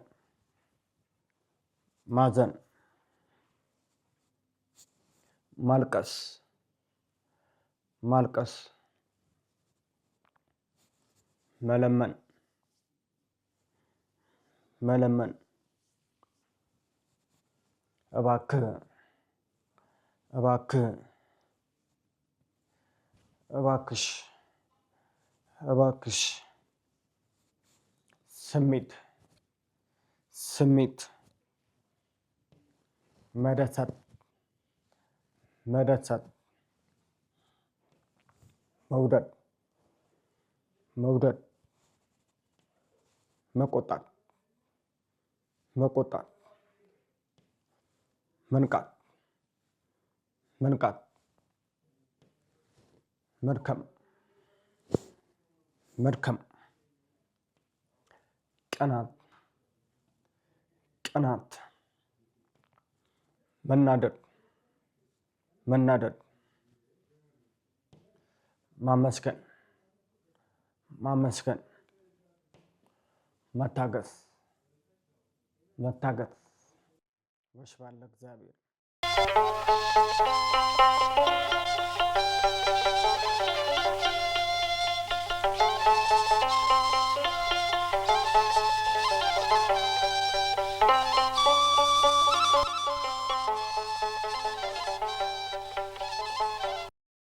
ማዘን፣ ማልቀስ፣ ማልቀስ፣ መለመን፣ መለመን። እባክህ፣ እባክህ፣ እባክሽ፣ እባክሽ። ስሜት፣ ስሜት፣ መደሰት፣ መደሰት፣ መውደድ፣ መውደድ፣ መቆጣት፣ መቆጣት፣ መንቃት፣ መንቃት፣ መድከም፣ መድከም፣ ቅናት፣ ቅናት፣ መናደድ፣ መናደድ፣ ማመስገን፣ ማመስገን፣ መታገስ፣ መታገስ። ወስብሐት ለእግዚአብሔር።